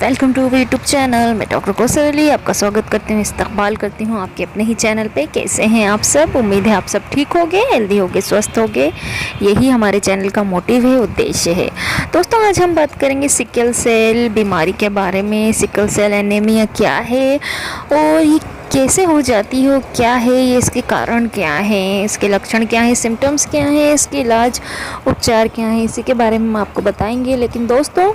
Welcome to YouTube channel. मैं doctor Kaushali आपका स्वागत करती हूँ, इस्तकबाल करती हूँ आपके अपने ही चैनल पे। कैसे हैं आप सब? उम्मीद है आप सब ठीक होगे, हेल्दी होगे, स्वस्थ होगे। यही हमारे चैनल का मोटिव है, उद्देश्य है। दोस्तों, आज हम बात करेंगे सिकल सेल बीमारी के बारे में। सिकल सेल एनीमिया क्या है और ये कैसे हो जाती हो, क्या है ये, इसके कारण क्या हैं, इसके लक्षण क्या हैं, सिम्टम्स क्या हैं, इसके इलाज उपचार क्या हैं, इसी के बारे में हम आपको बताएंगे। लेकिन दोस्तों,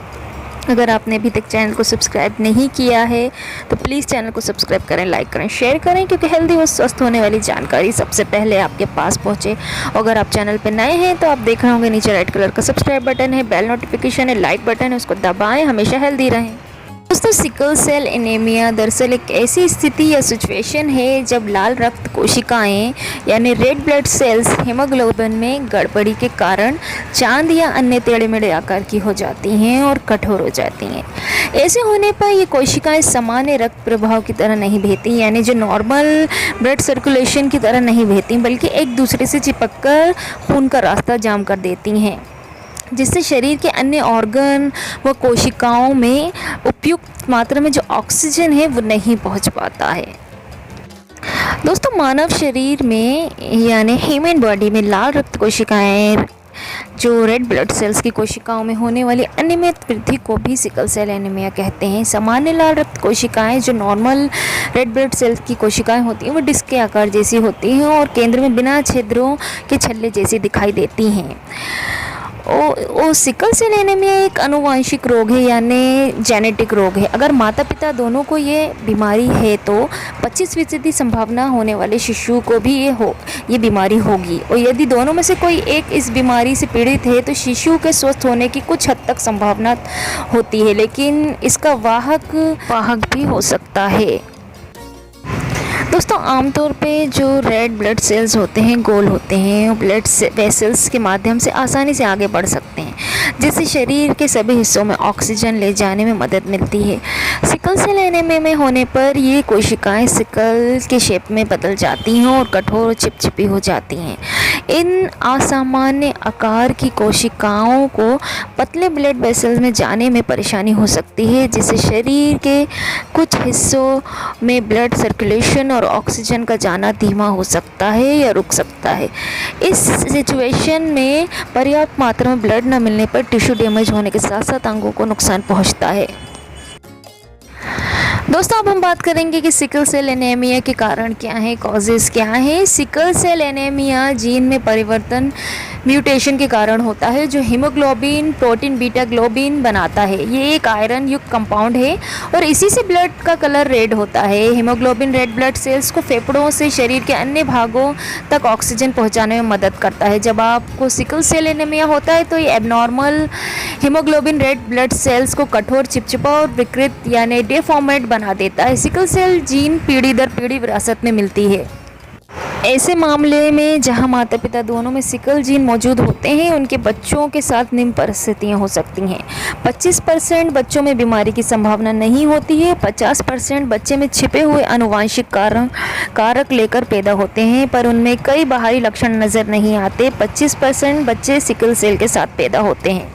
अगर आपने अभी तक चैनल को सब्सक्राइब नहीं किया है तो प्लीज़ चैनल को सब्सक्राइब करें, लाइक करें, शेयर करें, क्योंकि हेल्दी व स्वस्थ होने वाली जानकारी सबसे पहले आपके पास पहुंचे। अगर आप चैनल पर नए हैं तो आप देख रहे होंगे नीचे रेड कलर का सब्सक्राइब बटन है, बेल नोटिफिकेशन है, लाइक बटन है, उसको दबाएं। हमेशा हेल्दी रहें। दोस्तों, सिकल सेल एनीमिया दरअसल एक ऐसी स्थिति या सिचुएशन है जब लाल रक्त कोशिकाएं यानी रेड ब्लड सेल्स हीमोग्लोबिन में गड़बड़ी के कारण चांद या अन्य टेढ़े मेढ़े आकार की हो जाती हैं और कठोर हो जाती हैं। ऐसे होने पर ये कोशिकाएं सामान्य रक्त प्रवाह की तरह नहीं बहती, यानी जो नॉर्मल ब्लड सर्कुलेशन की तरह नहीं बहती, बल्कि एक दूसरे से चिपक कर खून का रास्ता जाम कर देती हैं, जिससे शरीर के अन्य ऑर्गन व कोशिकाओं में उपयुक्त मात्रा में जो ऑक्सीजन है वो नहीं पहुंच पाता है। दोस्तों, मानव शरीर में यानी ह्यूमन बॉडी में लाल रक्त कोशिकाएं जो रेड ब्लड सेल्स की कोशिकाओं में होने वाली अनियमित वृद्धि को भी सिकल सेल एनीमिया कहते हैं। सामान्य लाल रक्त कोशिकाएं जो नॉर्मल रेड ब्लड सेल्स की कोशिकाएं होती हैं वो डिस्क के आकार जैसी होती हैं और केंद्र में बिना छिद्रों के छल्ले जैसी दिखाई देती हैं। सिकल सेल एनीमिया एक आनुवंशिक रोग है, यानी जेनेटिक रोग है। अगर माता पिता दोनों को ये बीमारी है तो 25% संभावना होने वाले शिशु को भी ये बीमारी होगी, और यदि दोनों में से कोई एक इस बीमारी से पीड़ित है तो शिशु के स्वस्थ होने की कुछ हद तक संभावना होती है, लेकिन इसका वाहक भी हो सकता है। दोस्तों, आमतौर पे जो रेड ब्लड सेल्स होते हैं गोल होते हैं, ब्लड वेसल्स के माध्यम से आसानी से आगे बढ़ सकते हैं, जिससे शरीर के सभी हिस्सों में ऑक्सीजन ले जाने में मदद मिलती है। सिकल सेल एनीमिया में होने पर ये कोशिकाएं सिकल के शेप में बदल जाती हैं और कठोर और चिपचिपी हो जाती हैं। इन असामान्य आकार की कोशिकाओं को पतले ब्लड वेसल्स में जाने में परेशानी हो सकती है, जिससे शरीर के कुछ हिस्सों में ब्लड सर्कुलेशन और ऑक्सीजन का जाना धीमा हो सकता है या रुक सकता है। इस सिचुएशन में पर्याप्त मात्रा में ब्लड न मिलने पर टिश्यू डैमेज होने के साथ साथ अंगों को नुकसान पहुंचता है। दोस्तों, अब हम बात करेंगे कि सिकल सेल एनीमिया के कारण क्या है, कॉजेज़ क्या है। सिकल सेल एनीमिया जीन में परिवर्तन म्यूटेशन के कारण होता है, जो हीमोग्लोबिन प्रोटीन बीटा ग्लोबिन बनाता है। ये एक आयरन युक्त कंपाउंड है और इसी से ब्लड का कलर रेड होता है। हीमोग्लोबिन रेड ब्लड सेल्स को फेफड़ों से शरीर के अन्य भागों तक ऑक्सीजन पहुंचाने में मदद करता है। जब आपको सिकल सेल एनीमिया होता है तो ये abnormal haemoglobin red blood cells को कठोर, चिपचिपा और विकृत यानी डेफॉर्मेट बना देता है। सिकल सेल जीन पीढ़ी दर पीढ़ी विरासत में मिलती है। ऐसे मामले में जहां माता पिता दोनों में सिकल जीन मौजूद होते हैं, उनके बच्चों के साथ निम्न परिस्थितियां हो सकती हैं। 25% बच्चों में बीमारी की संभावना नहीं होती है। 50% बच्चे में छिपे हुए आनुवंशिक कारक लेकर पैदा होते हैं, पर उनमें कई बाहरी लक्षण नज़र नहीं आते। 25% बच्चे सिकल सेल के साथ पैदा होते हैं।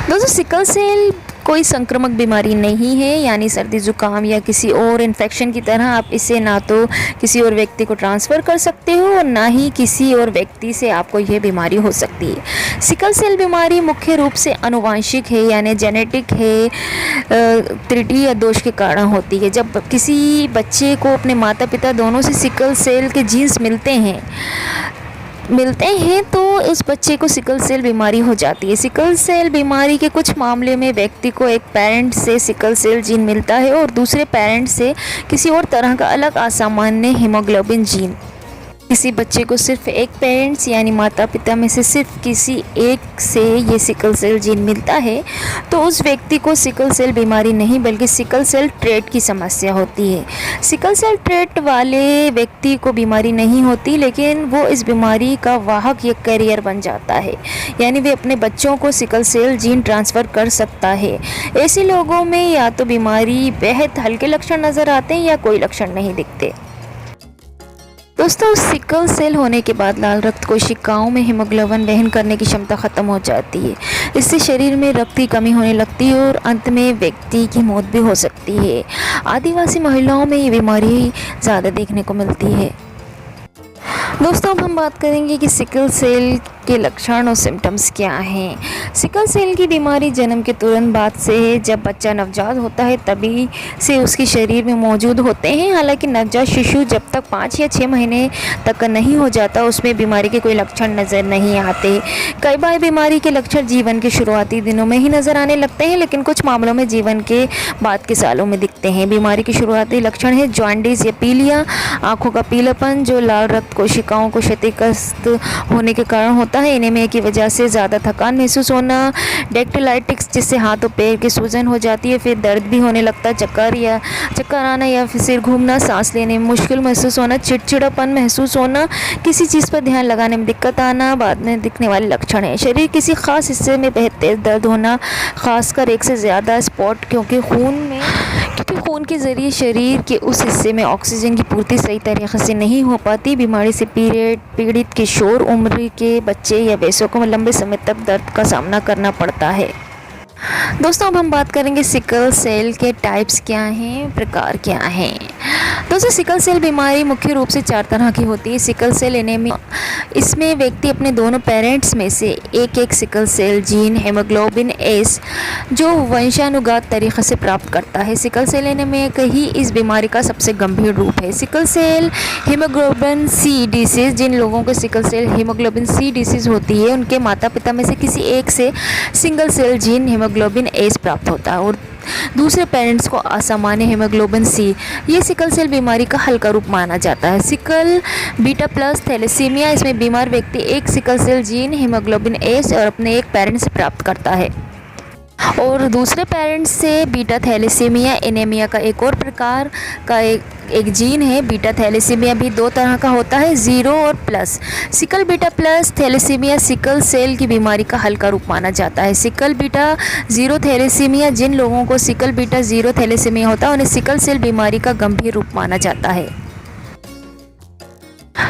दोस्तों, सिकल सेल कोई संक्रामक बीमारी नहीं है, यानी सर्दी जुकाम या किसी और इन्फेक्शन की तरह आप इसे ना तो किसी और व्यक्ति को ट्रांसफ़र कर सकते हो और ना ही किसी और व्यक्ति से आपको यह बीमारी हो सकती है। सिकल सेल बीमारी मुख्य रूप से आनुवंशिक है, यानी जेनेटिक है, त्रुटि या दोष के कारण होती है। जब किसी बच्चे को अपने माता पिता दोनों से सिकल सेल के जीन्स मिलते हैं तो उस बच्चे को सिकल सेल बीमारी हो जाती है। सिकल सेल बीमारी के कुछ मामले में व्यक्ति को एक पेरेंट से सिकल सेल जीन मिलता है और दूसरे पेरेंट से किसी और तरह का अलग असामान्य हीमोग्लोबिन जीन। किसी बच्चे को सिर्फ एक पेरेंट्स यानी माता पिता में से सिर्फ किसी एक से ये सिकल सेल जीन मिलता है तो उस व्यक्ति को सिकल सेल बीमारी नहीं बल्कि सिकल सेल ट्रेट की समस्या होती है। सिकल सेल ट्रेट वाले व्यक्ति को बीमारी नहीं होती, लेकिन वो इस बीमारी का वाहक या कैरियर बन जाता है, यानी वे अपने बच्चों को सिकल सेल जीन ट्रांसफ़र कर सकता है। ऐसे लोगों में या तो बीमारी बेहद हल्के लक्षण नज़र आते हैं या कोई लक्षण नहीं दिखते। दोस्तों, सिकल सेल होने के बाद लाल रक्त कोशिकाओं में हीमोग्लोबिन वहन करने की क्षमता ख़त्म हो जाती है। इससे शरीर में रक्त की कमी होने लगती है और अंत में व्यक्ति की मौत भी हो सकती है। आदिवासी महिलाओं में ये बीमारी ज़्यादा देखने को मिलती है। दोस्तों, अब हम बात करेंगे कि सिकल सेल के लक्षण और सिम्टम्स क्या हैं। सिकल सेल की बीमारी जन्म के तुरंत बाद से है। जब बच्चा नवजात होता है तभी से उसके शरीर में मौजूद होते हैं। हालांकि नवजात शिशु जब तक 5 या 6 महीने तक नहीं हो जाता उसमें बीमारी के कोई लक्षण नज़र नहीं आते। कई बार बीमारी के लक्षण जीवन के शुरुआती दिनों में ही नज़र आने लगते हैं, लेकिन कुछ मामलों में जीवन के बाद के सालों में दिखते हैं। बीमारी के शुरुआती लक्षण है जॉन्डिस या पीलिया, आँखों का पीलापन जो लाल रक्त कोशिकाओं को क्षतिग्रस्त होने के कारण होता है। एनीमिया की वजह से ज़्यादा थकान महसूस होना, डेक्टिलाइटिस जिससे हाथ और पैर की सूजन हो जाती है, फिर दर्द भी होने लगता है, चक्कर आना या फिर सिर घूमना, सांस लेने में मुश्किल महसूस होना, चिड़चिड़ापन महसूस होना, किसी चीज़ पर ध्यान लगाने में दिक्कत आना बाद में दिखने वाले लक्षण हैं। शरीर किसी खास हिस्से में बेहद तेज दर्द होना, खासकर एक से ज़्यादा स्पॉट, क्योंकि खून के ज़रिए शरीर के उस हिस्से में ऑक्सीजन की पूर्ति सही तरीके से नहीं हो पाती। बीमारी से पीड़ित किशोर उम्र के बच्चे या वयस्कों को लंबे समय तक दर्द का सामना करना पड़ता है। दोस्तों, अब हम बात करेंगे सिकल सेल के टाइप्स क्या हैं, प्रकार क्या हैं। दोस्तों, सिकल सेल बीमारी मुख्य रूप से 4 तरह की होती है। सिकल सेल एनीमिया, इसमें व्यक्ति अपने दोनों पेरेंट्स में से एक sickle cell gene haemoglobin S जो वंशानुगत तरीक़े से प्राप्त करता है। सिकल सेल एनीमिया ही इस बीमारी का सबसे गंभीर रूप है। Sickle cell haemoglobin C disease, जिन लोगों को sickle cell haemoglobin C disease होती है उनके माता पिता में से किसी एक से single cell gene haemoglobin S प्राप्त होता है और दूसरे पेरेंट्स को असामान्य हीमोग्लोबिन सी। ये सिकल सेल बीमारी का हल्का रूप माना जाता है। सिकल बीटा प्लस थैलेसीमिया, इसमें बीमार व्यक्ति एक sickle cell gene haemoglobin S और अपने एक पेरेंट से प्राप्त करता है और दूसरे पेरेंट्स से बीटा थैलेसीमिया एनीमिया का एक और प्रकार का एक जीन है। बीटा थैलेसीमिया भी 2 तरह का होता है, 0 और plus. Sickle beta plus thalassaemia sickle cell की बीमारी का हल्का रूप माना जाता है। सिकल बीटा 0 थैलेसीमिया, जिन लोगों को सिकल बीटा 0 थैलेसीमिया होता है उन्हें सिकल सेल बीमारी का गंभीर रूप माना जाता है।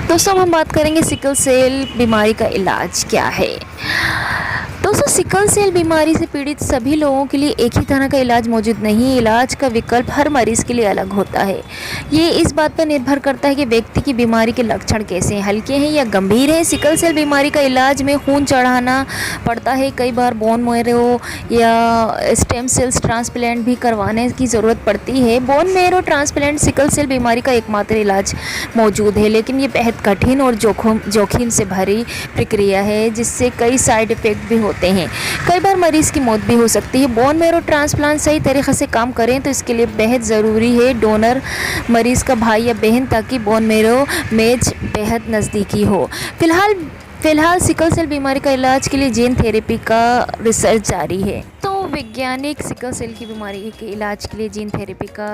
दोस्तों, हम बात करेंगे सिकल सेल बीमारी का इलाज क्या है। दोस्तों, सिकल सेल बीमारी से पीड़ित सभी लोगों के लिए एक ही तरह का इलाज मौजूद नहीं है। इलाज का विकल्प हर मरीज़ के लिए अलग होता है। ये इस बात पर निर्भर करता है कि व्यक्ति की बीमारी के लक्षण कैसे हैं, हल्के हैं या गंभीर हैं। सिकल सेल बीमारी का इलाज में खून चढ़ाना पड़ता है, कई बार बोन मैरो या स्टेम सेल्स ट्रांसप्लांट भी करवाने की ज़रूरत पड़ती है। Bone marrow transplant sickle cell बीमारी का एकमात्र इलाज मौजूद है, लेकिन ये बेहद कठिन और जोखिम से भरी प्रक्रिया है जिससे कई साइड इफ़ेक्ट भी होते हैं। कई बार मरीज़ की मौत भी हो सकती है। बोन मैरो ट्रांसप्लांट सही तरीके से काम करें तो इसके लिए बेहद ज़रूरी है डोनर मरीज़ का भाई या बहन, ताकि बोन मैरो मैच बेहद नज़दीकी हो। फ़िलहाल सिकल सेल बीमारी का इलाज के लिए जीन थेरेपी का रिसर्च जारी है। वैज्ञानिक सिकल सेल की बीमारी के इलाज के लिए जीन थेरेपी का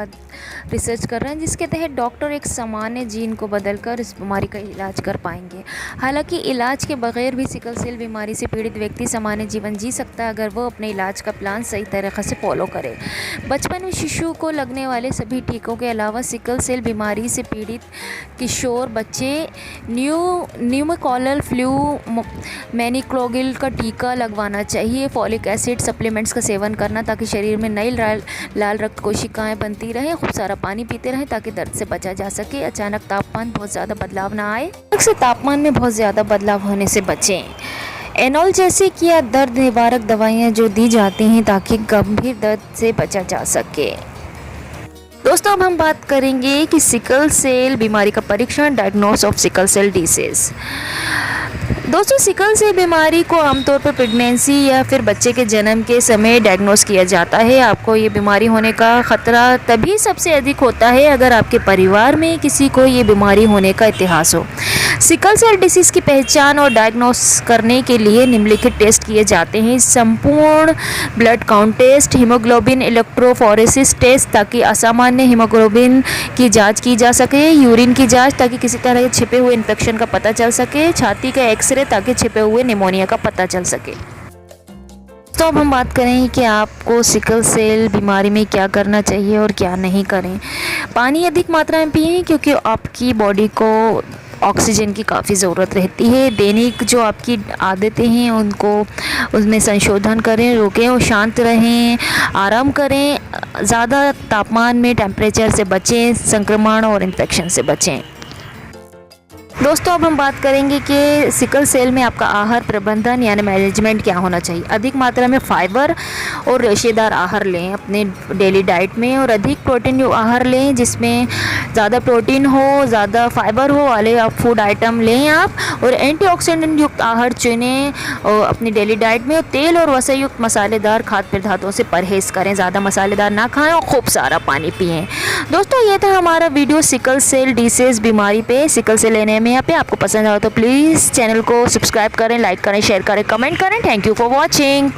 रिसर्च कर रहे हैं, जिसके तहत डॉक्टर एक सामान्य जीन को बदलकर इस बीमारी का इलाज कर पाएंगे। हालांकि इलाज के बगैर भी सिकल सेल बीमारी से पीड़ित व्यक्ति सामान्य जीवन जी सकता है अगर वो अपने इलाज का प्लान सही तरीके से फॉलो करे। बचपन में शिशु को लगने वाले सभी टीकों के अलावा सिकल सेल बीमारी से पीड़ित किशोर बच्चे न्यूमोकॉकल फ्लू मैनिक्लोगिल का टीका लगवाना चाहिए। फॉलिक एसिड सप्लीमेंट्स का सेवन करना ताकि शरीर में नई लाल रक्त कोशिकाएं बनती रहें। खूब सारा पानी पीते रहें ताकि दर्द से बचा जा सके। अचानक तापमान बहुत ज़्यादा बदलाव ना आए, अक्सर तापमान में बहुत ज़्यादा बदलाव होने से बचें। एनाल्जेसिक या दर्द निवारक दवाइयाँ जो दी जाती हैं ताकि गंभीर दर्द से बचा जा सके। दोस्तों, अब हम बात करेंगे कि सिकल सेल बीमारी का परीक्षण, diagnosis of sickle cell disease. दोस्तों, सिकल सेल बीमारी को आमतौर पर प्रेगनेंसी या फिर बच्चे के जन्म के समय डायग्नोस किया जाता है। आपको ये बीमारी होने का खतरा तभी सबसे अधिक होता है अगर आपके परिवार में किसी को ये बीमारी होने का इतिहास हो। सिकल सेल डिसीज़ की पहचान और डायग्नोस करने के लिए निम्नलिखित टेस्ट किए जाते हैं: संपूर्ण blood count test, haemoglobin electrophoresis test ताकि असामान्य हीमोग्लोबिन की जांच की जा सके, यूरिन की जांच ताकि किसी तरह के छिपे हुए इन्फेक्शन का पता चल सके, छाती का एक्सरे ताकि छिपे हुए निमोनिया का पता चल सके। तो अब हम बात करें कि आपको सिकल सेल बीमारी में क्या करना चाहिए और क्या नहीं करें। पानी अधिक मात्रा में पिएं क्योंकि आपकी बॉडी को ऑक्सीजन की काफ़ी ज़रूरत रहती है। दैनिक जो आपकी आदतें हैं उनको उसमें संशोधन करें, रोकें और शांत रहें, आराम करें, ज़्यादा तापमान में टेम्परेचर से बचें, संक्रमण और इन्फेक्शन से बचें। दोस्तों अब हम बात करेंगे कि सिकल सेल में आपका आहार प्रबंधन यानी मैनेजमेंट क्या होना चाहिए। अधिक मात्रा में फाइबर और रेशेदार आहार लें अपने डेली डाइट में, और अधिक प्रोटीन युक्त आहार लें जिसमें ज़्यादा प्रोटीन हो, ज़्यादा फाइबर हो वाले आप फूड आइटम लें आप, और एंटीऑक्सीडेंट युक्त आहार चुनें अपनी डेली डाइट में। और तेल और वसा युक्त मसालेदार खाद्य पदार्थों से परहेज़ करें, ज़्यादा मसालेदार ना खाएं और खूब सारा पानी पिएँ। दोस्तों ये था हमारा वीडियो सिकल सेल डिसीज़ बीमारी पे, सिकल सेल एनीमिया पे। आपको पसंद आया तो प्लीज़ चैनल को सब्सक्राइब करें, लाइक करें, शेयर करें, कमेंट करें। Thank you for watching.